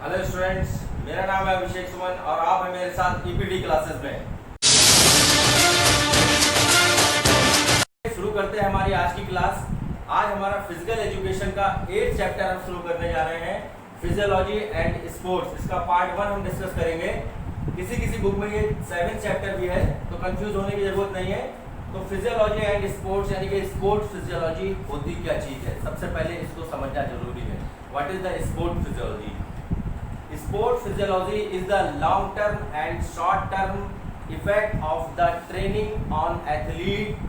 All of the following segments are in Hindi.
हेलो स्टूडेंट्स, मेरा नाम है अभिषेक सुमन और आप हैं मेरे साथ ईपीडी क्लासेस में। शुरू करते हैं हमारी आज की क्लास। आज हमारा फिजिकल एजुकेशन का 8th चैप्टर हम शुरू करने जा रहे हैं, फिजियोलॉजी एंड स्पोर्ट्स। इसका पार्ट 1 हम डिस्कस करेंगे। किसी किसी बुक में ये 7th चैप्टर भी है, तो कंफ्यूज होने की जरूरत नहीं है। तो फिजियोलॉजी एंड स्पोर्ट्स यानी कि स्पोर्ट्स फिजियोलॉजी होती क्या चीज़ है, सबसे पहले इसको समझना जरूरी है। What is the sport physiology? Sport physiology is the long term and short term effect of the training on athlete।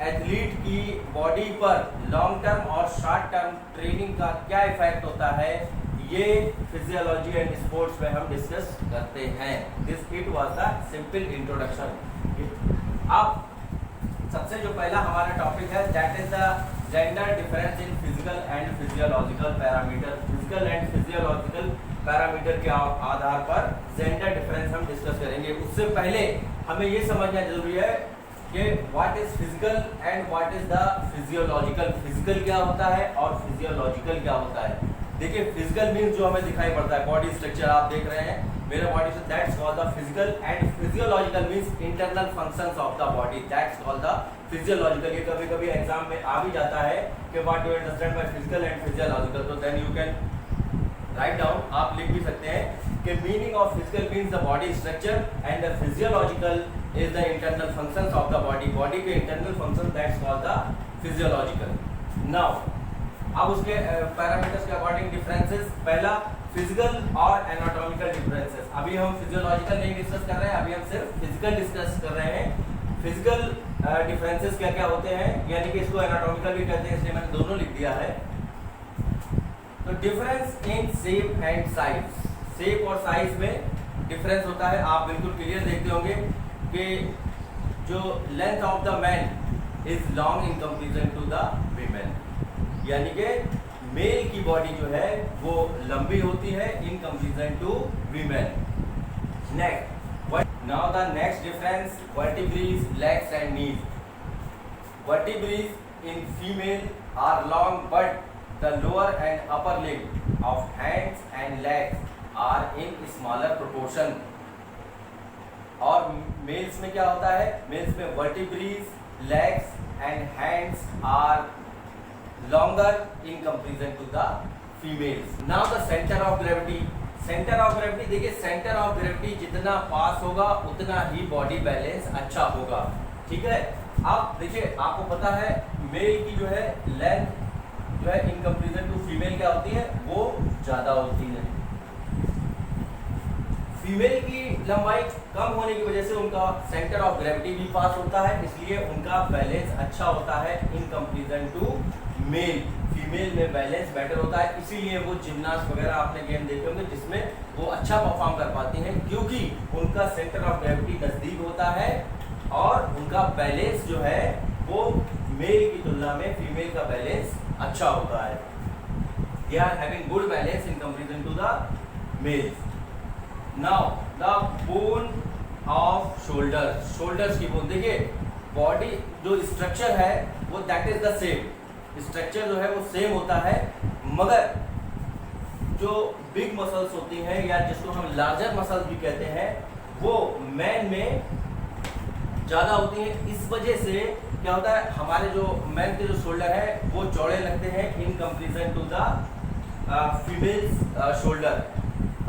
Athlete की बॉडी पर लॉन्ग टर्म और शॉर्ट टर्म ट्रेनिंग का क्या इफेक्ट होता है, ये फिजियोलॉजी एंड स्पोर्ट्स में हम डिस्कस करते हैं। This it was the simple introduction. अब सबसे जो पहला हमारा टॉपिक है, that is the gender difference in physical and physiological parameter. Physical and physiological parameter के आधार पर जेंडर डिफरेंस हम डिस्कस करेंगे। उससे पहले हमें ये समझना जरूरी है कि what is physical and what is the physiological. Physical क्या होता है और फिजियोलॉजिकल क्या होता है। देखिए, फिजिकल मीन्स जो हमें दिखाई पड़ता है, बॉडी स्ट्रक्चर आप देख रहे हैं मेरे बॉडी से, that's called the physical. And physiological means internal functions of the body, that's called the physiological. ये कभी कभी एग्जाम में आ भी जाता है कि what do you understand by physical and physiological, तो then you can write down, आप लिख भी सकते हैं कि meaning of physical means the body structure and the physiological is the internal functions of the body. Body के internal function, that's called the physiological. Now अब उसके पैरामीटर्स के अकॉर्डिंग डिफरेंसेस। पहला फिजिकल और एनाटॉमिकल डिफरेंसेस। अभी हम फिजियोलॉजिकल नहीं डिस्कस कर रहे हैं, अभी हम सिर्फ फिजिकल डिस्कस कर रहे हैं। फिजिकल डिफरेंसेस क्या क्या होते हैं, यानी कि इसको एनाटॉमिकल भी कहते हैं, इसलिए मैंने दोनों लिख दिया है। तो difference in shape and size. Shape और साइज में डिफरेंस होता है। आप बिल्कुल क्लियर देखते होंगे कि जो length of the man is long in comparison to the women, यानी कि मेल की बॉडी जो है वो लंबी होती है in comparison to women. Next, now the next difference, vertebrae, legs and knees. Vertebrae in female are long but the lower and upper limb of hands and legs are in smaller proportion। और मेल्स में क्या होता है, मेल्स में vertebrae, legs and hands are longer in comparison to the females। Now the center of gravity। Centre of gravity, देखिए सेंटर ऑफ ग्रेविटी जितना पास होगा उतना ही बॉडी बैलेंस अच्छा होगा, ठीक है। अब देखिए, आपको पता है मेल की जो है लेंथ जो है इन कंपेरिजन टू फीमेल क्या होती है, वो ज्यादा होती है। फीमेल की लंबाई कम होने की वजह से उनका सेंटर ऑफ ग्रेविटी भी पास होता है, इसलिए उनका बैलेंस अच्छा होता है in comparison to male. Female में बैलेंस बेटर होता है, इसीलिए वो जिम्नास्ट वगैरह आपने गेम देखे होंगे जिसमें वो अच्छा परफॉर्म कर पाती हैं, क्योंकि उनका सेंटर ऑफ ग्रेविटी नजदीक होता है और उनका बैलेंस जो है वो मेल की तुलना में फीमेल का बैलेंस अच्छा होता है। They are having good balance in comparison to the males। Now the bone of shoulders। shoulders की बोन, देखिए बॉडी जो स्ट्रक्चर है वो that is the same, structure जो है वो सेम होता है, मगर जो बिग मसल्स होती हैं या जिसको हम लार्जर मसल्स भी कहते हैं वो मैन में ज़्यादा होती हैं। इस वजह से क्या होता है, हमारे जो मैन के जो शोल्डर है वो चौड़े लगते हैं in comparison to the females shoulder.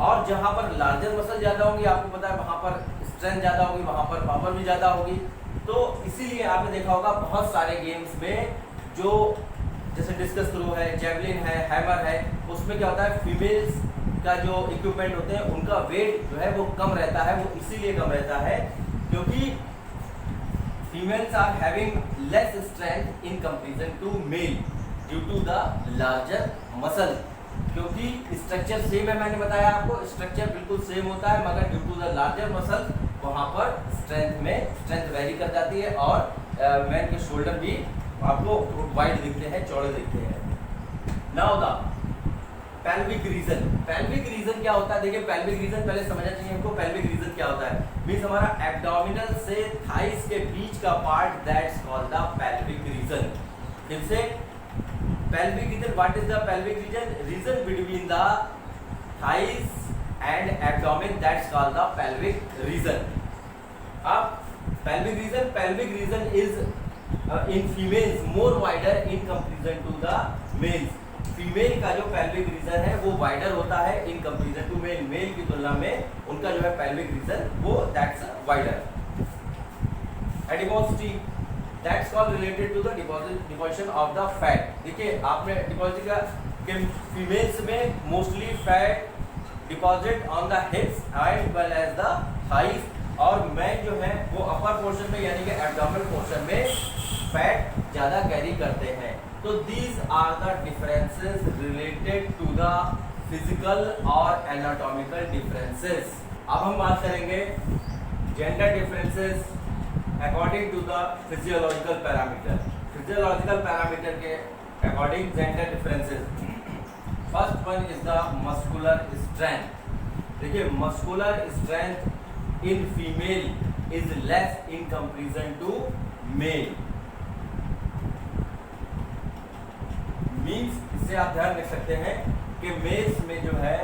और जहाँ पर लार्जर मसल ज़्यादा होंगी, आपको पता है वहाँ पर स्ट्रेंथ ज़्यादा होगी, वहाँ पर पावर भी ज़्यादा होगी। तो इसीलिए आपने देखा होगा बहुत सारे गेम्स में जो जैसे डिस्कस थ्रो है, जेवलिन है, हैमर है, उसमें क्या होता है फीमेल्स का जो इक्विपमेंट होते हैं उनका वेट जो है वो कम रहता है। वो इसीलिए कम रहता है क्योंकि females are having less strength in comparison to male due to the larger muscle। क्योंकि स्ट्रक्चर सेम है, मैंने बताया आपको स्ट्रक्चर बिल्कुल सेम होता है, मगर due to the larger muscle वहाँ पर स्ट्रेंथ वेरी कर जाती है और मैन के शोल्डर भी आपको वाइड दिखते हैं, चौड़े दिखते हैं। Now the pelvic region. Pelvic region क्या होता है, देखिए पेल्विक रीजन पहले समझना चाहिए हमको। पेल्विक रीजन क्या होता है, मींस हमारा एब्डोमिनल से थाइस के बीच का part, that's called the pelvic region. फिर से pelvic region, what is the pelvic region? Region between the thighs and abdomen, that's called the pelvic region. अब pelvic region is in females more wider in comparison to the males. Female का जो pelvic region है वो wider होता है in comparison to male. Male की तुलना में उनका जो है pelvic region वो that's wider. Adiposity, that's called related to the deposition of the fat. देखिए आपने deposit का कि फीमेल्स में mostly fat deposit on the hips and well as the thighs, और मेन जो है वो अपर पोर्शन में यानी कि एब्डोमिनल पोर्शन में फैट ज़्यादा कैरी करते हैं. तो these are the differences related to the physical और एनाटॉमिकल डिफरेंसेस. अब हम बात करेंगे gender differences according to the physiological parameter. Physiological parameter के according gender differences. First one is the muscular strength. देखिए muscular strength in female is less in comparison to male. Means इससे आप ध्यान रख सकते हैं कि मेल्स में जो है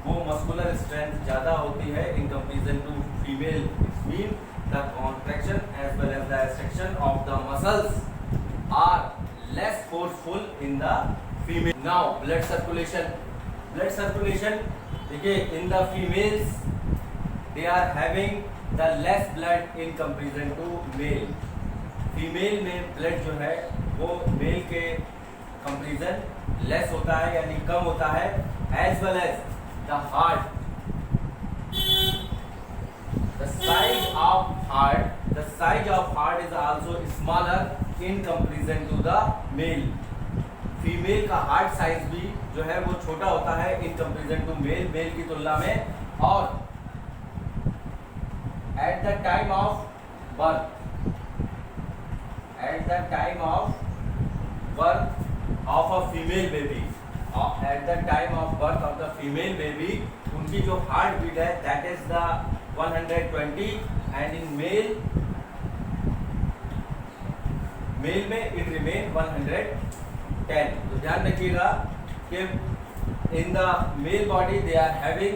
वो मस्कुलर स्ट्रेंथ ज़्यादा होती है in comparison to female. It's mean the contraction as well as the extension of the muscles are less forceful in the female. Now blood circulation. Blood circulation देखिए in the females they are having the less blood in comparison to male. Female में ब्लड जो है वो मेल के कंपैरिजन लेस होता है यानी कम होता है. As well as the heart, the size of heart is also smaller in comparison to the male. Female का हार्ट साइज भी जो है वो छोटा होता है in comparison to male, male की तुलना में. और at the time of birth of a female baby, at the time of birth of the female baby, उनकी जो हार्ट बीट है that is the 120 and in male में it remain 110. तो ध्यान रखिएगा कि in the male body they are having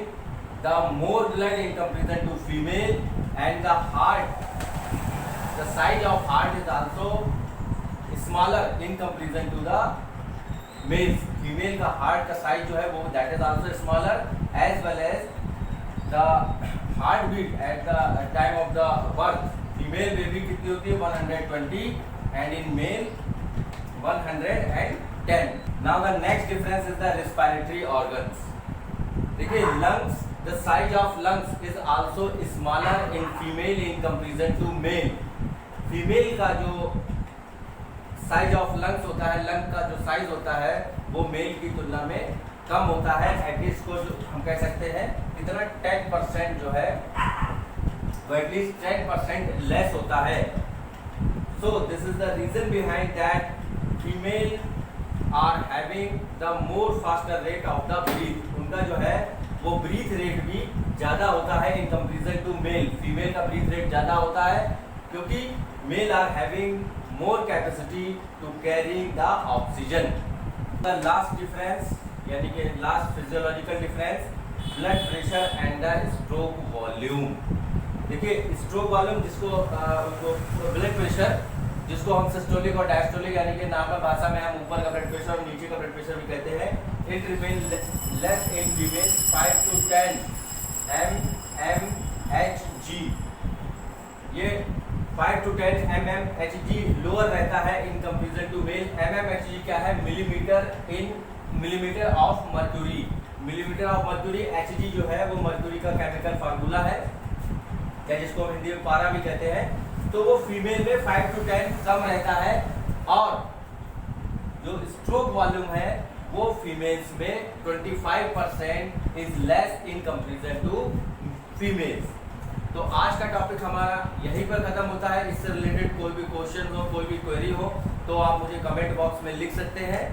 the more blood in comparison to female and the size of heart is also smaller in comparison to the males. Female का हार्ट का साइज जो है वो that is also smaller as well as the heart beat at the time of the birth. Female baby कितनी होती है 120 and in male 110. Now the next difference is the respiratory organs. देखिए lungs, the size of lungs is also smaller in female in comparison to male. Female का जो साइज ऑफ लंग्स होता है, लंग का जो साइज होता है वो मेल की तुलना में कम होता है. एटलीस्ट को जो हम कह सकते हैं इतना 10% जो है वो एटलीस्ट 10% लेस होता है. So this is the reason behind that female are having the more faster rate of the breath. उनका जो है वो ब्रीथ रेट भी ज़्यादा होता है in comparison to male. Female का ब्रीथ रेट ज़्यादा होता है क्योंकि male are having more capacity to carry the oxygen. The last difference यानी कि last physiological difference, blood pressure and the stroke volume. देखिए stroke volume जिसको blood pressure जिसको हम सिस्टोलिक और डायस्टोलिक यानी कि नॉर्मल भाषा में हम ऊपर का ब्लड प्रेशर और नीचे का ब्लड प्रेशर भी कहते हैं. It remains less in female 5 to 10 mmHg. ये 5 to 10 mmHg लोअर रहता है in comparison to male. mmHg क्या है? Millimetre of mercury. Millimetre of mercury. Hg जो है वो मर्क्यूरी का केमिकल फार्मूला है या जिसको हम हिंदी में पारा भी कहते हैं. तो वो फीमेल में 5 to 10 कम रहता है और जो स्ट्रोक वॉल्यूम है वो फीमेल्स में 25% is less in comparison to females. तो आज का टॉपिक हमारा यहीं पर खत्म होता है. इससे रिलेटेड कोई भी क्वेश्चन हो, कोई भी क्वेरी हो तो आप मुझे कमेंट बॉक्स में लिख सकते हैं.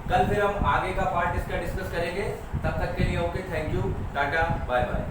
कल फिर हम आगे का पार्ट इसका डिस्कस करेंगे. तब तक के लिए okay, thank you, tata, bye bye.